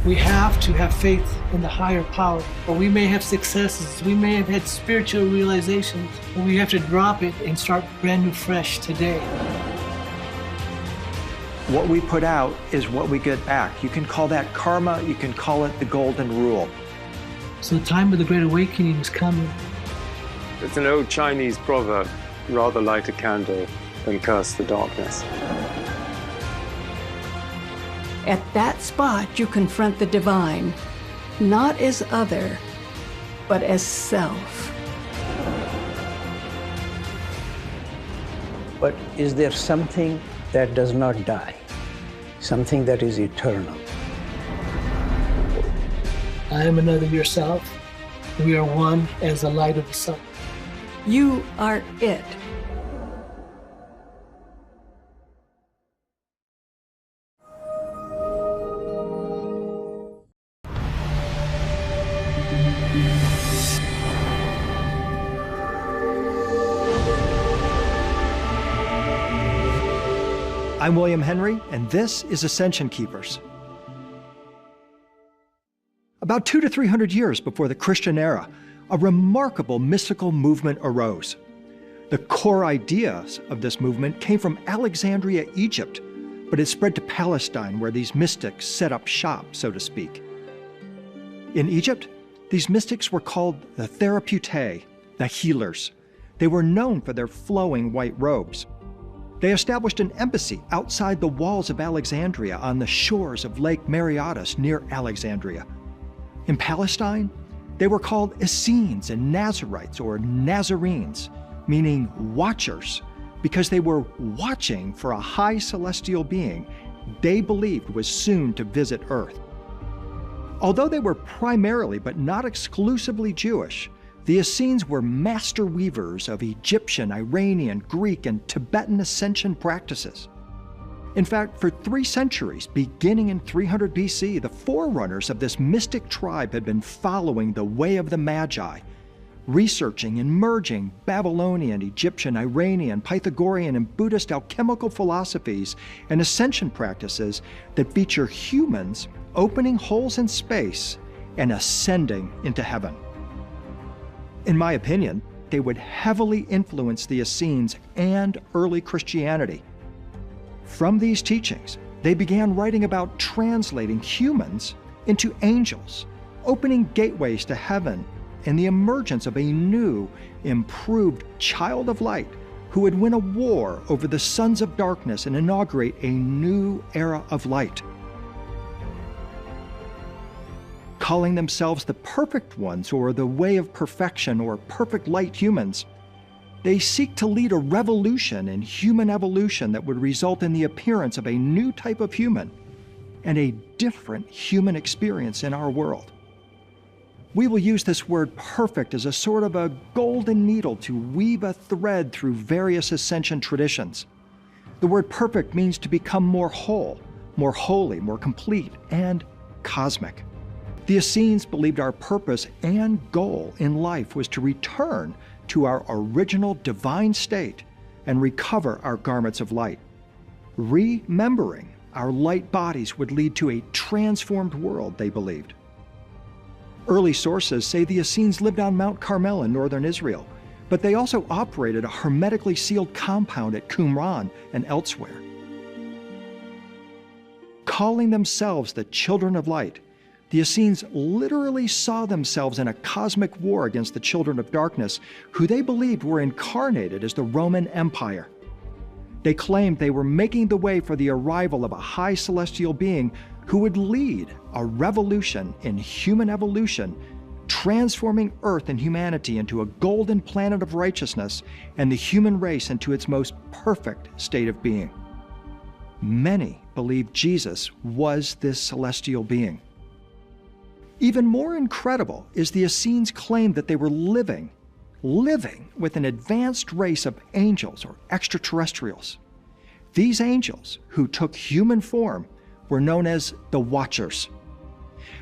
We have to have faith in the higher power. Or we may have successes, we may have had spiritual realizations, but we have to drop it and start brand new fresh today. What we put out is what we get back. You can call that karma, you can call it the golden rule. So the time of the Great Awakening is coming. It's an old Chinese proverb, rather light a candle than curse the darkness. At that spot, you confront the divine, not as other, but as self. But is there something that does not die? Something that is eternal? I am another yourself. We are one as the light of the sun. You are it. I'm William Henry, and this is Ascension Keepers. About 200 to 300 years before the Christian era, a remarkable mystical movement arose. The core ideas of this movement came from Alexandria, Egypt, but it spread to Palestine, where these mystics set up shop, so to speak. In Egypt, these mystics were called the Therapeutae, the healers. They were known for their flowing white robes. They established an embassy outside the walls of Alexandria on the shores of Lake Mareotis near Alexandria. In Palestine, they were called Essenes and Nazarites, or Nazarenes, meaning watchers, because they were watching for a high celestial being they believed was soon to visit Earth. Although they were primarily, but not exclusively Jewish, the Essenes were master weavers of Egyptian, Iranian, Greek, and Tibetan ascension practices. In fact, for 3 centuries, beginning in 300 BC, the forerunners of this mystic tribe had been following the way of the MAGI, researching and merging Babylonian, Egyptian, Iranian, Pythagorean, and Buddhist alchemical philosophies and ascension practices that feature humans opening holes in space and ascending into heaven. In my opinion, they would heavily influence the Essenes and early Christianity. From these teachings, they began writing about translating humans into angels, opening gateways to heaven, and the emergence of a new, improved child of light who would win a war over the sons of darkness and inaugurate a new era of light. Calling themselves the perfect ones, or the way of perfection, or perfect light humans, they seek to lead a revolution in human evolution that would result in the appearance of a new type of human and a different human experience in our world. We will use this word perfect as a sort of a golden needle to weave a thread through various ascension traditions. The word perfect means to become more whole, more holy, more complete, and cosmic. The Essenes believed our purpose and goal in life was to return to our original divine state and recover our garments of light. Remembering our light bodies would lead to a transformed world, they believed. Early sources say the Essenes lived on Mount Carmel in northern Israel, but they also operated a hermetically sealed compound at Qumran and elsewhere. Calling themselves the children of light, the Essenes literally saw themselves in a cosmic war against the children of darkness, who they believed were incarnated as the Roman Empire. They claimed they were making the way for the arrival of a high celestial being who would lead a revolution in human evolution, transforming Earth and humanity into a golden planet of righteousness and the human race into its most perfect state of being. Many believed Jesus was this celestial being. Even more incredible is the Essenes' claim that they were living with an advanced race of angels or extraterrestrials. These angels, who took human form, were known as the Watchers.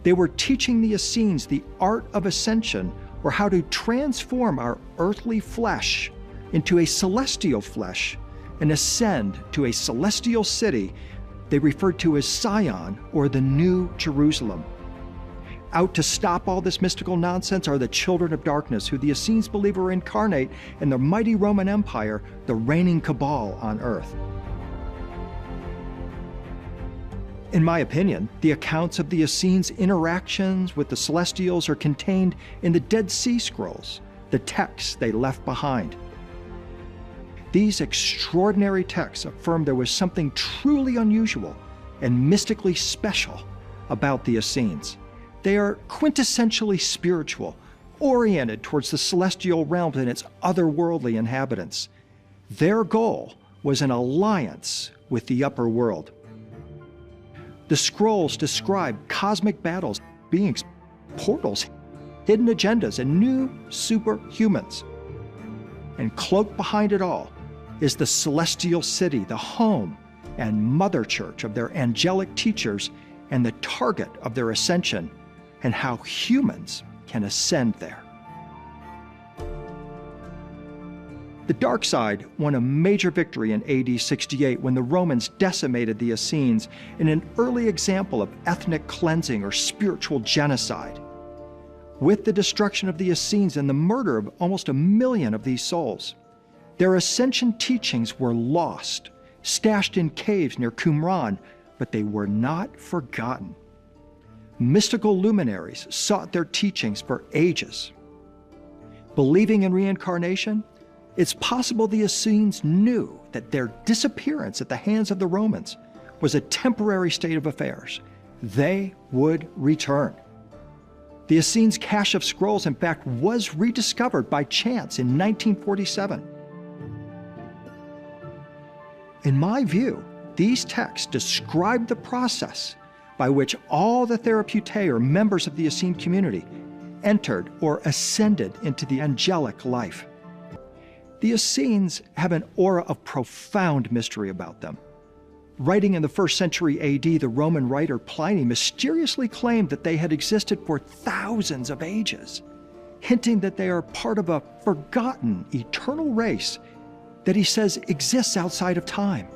They were teaching the Essenes the art of ascension, or how to transform our earthly flesh into a celestial flesh and ascend to a celestial city they referred to as Sion, or the New Jerusalem. Out to stop all this mystical nonsense are the children of darkness, who the Essenes believe are incarnate in the mighty Roman Empire, the reigning cabal on earth. In my opinion, the accounts of the Essenes' interactions with the Celestials are contained in the Dead Sea Scrolls, the texts they left behind. These extraordinary texts affirm there was something truly unusual and mystically special about the Essenes. They are quintessentially spiritual, oriented towards the celestial realm and its otherworldly inhabitants. Their goal was an alliance with the upper world. The scrolls describe cosmic battles, beings, portals, hidden agendas, and new superhumans. And cloaked behind it all is the celestial city, the home and mother church of their angelic teachers and the target of their ascension, and how humans can ascend there. The dark side won a major victory in AD 68 when the Romans decimated the Essenes in an early example of ethnic cleansing or spiritual genocide. With the destruction of the Essenes and the murder of almost 1 million of these souls, their ascension teachings were lost, stashed in caves near Qumran, but they were not forgotten. Mystical luminaries sought their teachings for ages. Believing in reincarnation, it's possible the Essenes knew that their disappearance at the hands of the Romans was a temporary state of affairs. They would return. The Essenes' cache of scrolls, in fact, was rediscovered by chance in 1947. In my view, these texts describe the process by which all the Therapeutae, or members of the Essene community, entered or ascended into the angelic life. The Essenes have an aura of profound mystery about them. Writing in the 1st century AD, the Roman writer Pliny mysteriously claimed that they had existed for thousands of ages, hinting that they are part of a forgotten, eternal race that he says exists outside of time.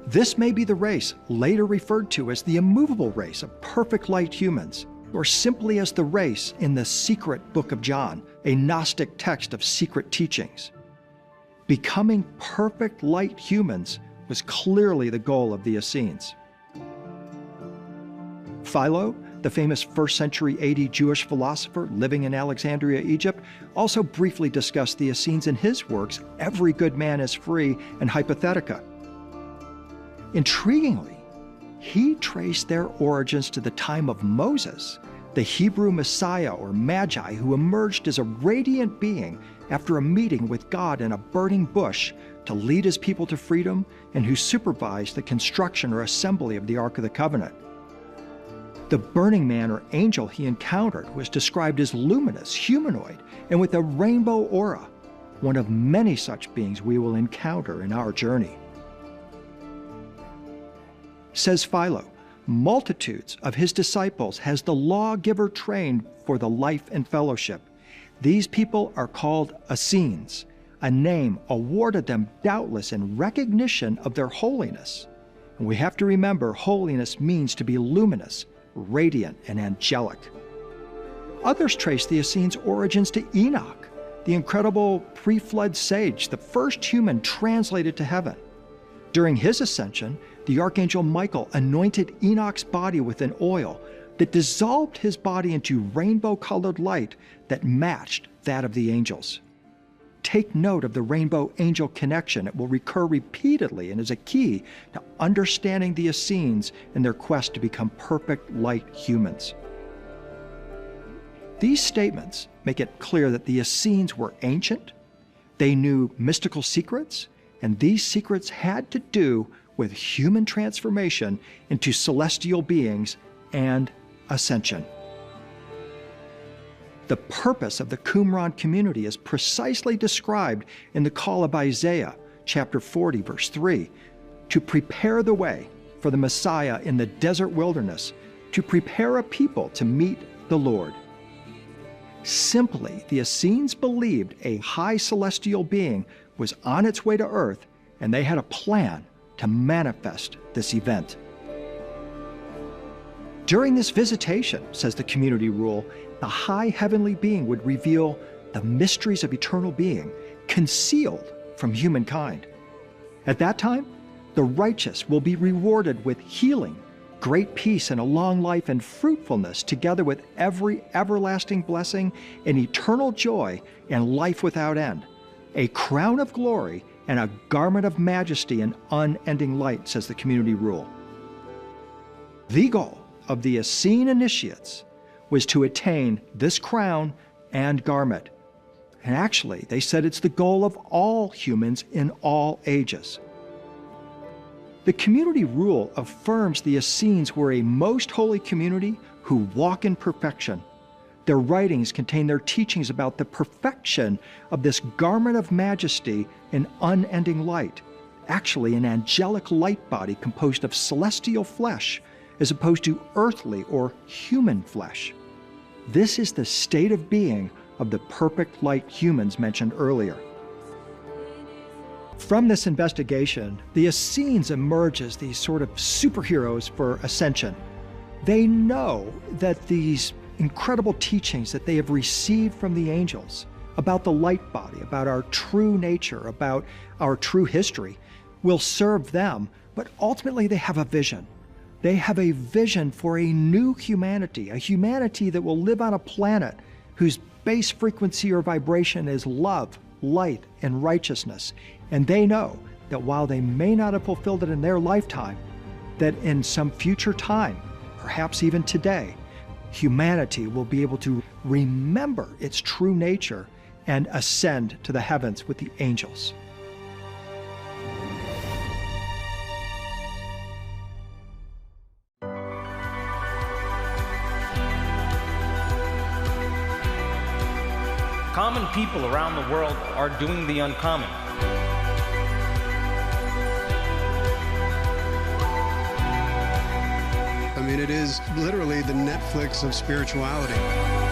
This may be the race later referred to as the immovable race of perfect light humans, or simply as the race in the secret Book of John, a Gnostic text of secret teachings. Becoming perfect light humans was clearly the goal of the Essenes. Philo, the famous 1st century AD Jewish philosopher living in Alexandria, Egypt, also briefly discussed the Essenes in his works, Every Good Man is Free and Hypothetica. Intriguingly, he traced their origins to the time of Moses, the Hebrew Messiah or Magi, who emerged as a radiant being after a meeting with God in a burning bush to lead his people to freedom, and who supervised the construction or assembly of the Ark of the Covenant. The burning man or angel he encountered was described as luminous, humanoid, and with a rainbow aura, one of many such beings we will encounter in our journey. Says Philo, multitudes of his disciples has the lawgiver trained for the life and fellowship. These people are called Essenes, a name awarded them doubtless in recognition of their holiness. And we have to remember, holiness means to be luminous, radiant, and angelic. Others trace the Essenes' origins to Enoch, the incredible pre-flood sage, the first human translated to heaven. During his ascension, the archangel Michael anointed Enoch's body with an oil that dissolved his body into rainbow-colored light that matched that of the angels. Take note of the rainbow-angel connection. It will recur repeatedly and is a key to understanding the Essenes in their quest to become perfect light humans. These statements make it clear that the Essenes were ancient, they knew mystical secrets, and these secrets had to do with human transformation into celestial beings and ascension. The purpose of the Qumran community is precisely described in the call of Isaiah, chapter 40, verse 3, to prepare the way for the Messiah in the desert wilderness, to prepare a people to meet the Lord. Simply, the Essenes believed a high celestial being was on its way to earth, and they had a plan to manifest this event. During this visitation, says the community rule, the high heavenly being would reveal the mysteries of eternal being concealed from humankind. At that time, the righteous will be rewarded with healing, great peace, and a long life and fruitfulness, together with every everlasting blessing and eternal joy and life without end, a crown of glory and a garment of majesty and unending light, says the community rule. The goal of the Essene initiates was to attain this crown and garment. And actually, they said it's the goal of all humans in all ages. The community rule affirms the Essenes were a most holy community who walk in perfection. Their writings contain their teachings about the perfection of this garment of majesty and unending light, actually an angelic light body composed of celestial flesh as opposed to earthly or human flesh. This is the state of being of the perfect light humans mentioned earlier. From this investigation, the Essenes emerge as these sort of superheroes for ascension. They know that these incredible teachings that they have received from the angels about the light body, about our true nature, about our true history, will serve them, but ultimately they have a vision. They have a vision for a new humanity, a humanity that will live on a planet whose base frequency or vibration is love, light, and righteousness. And they know that while they may not have fulfilled it in their lifetime, that in some future time, perhaps even today, humanity will be able to remember its true nature and ascend to the heavens with the angels. Common people around the world are doing the uncommon. I mean, it is literally the Netflix of spirituality.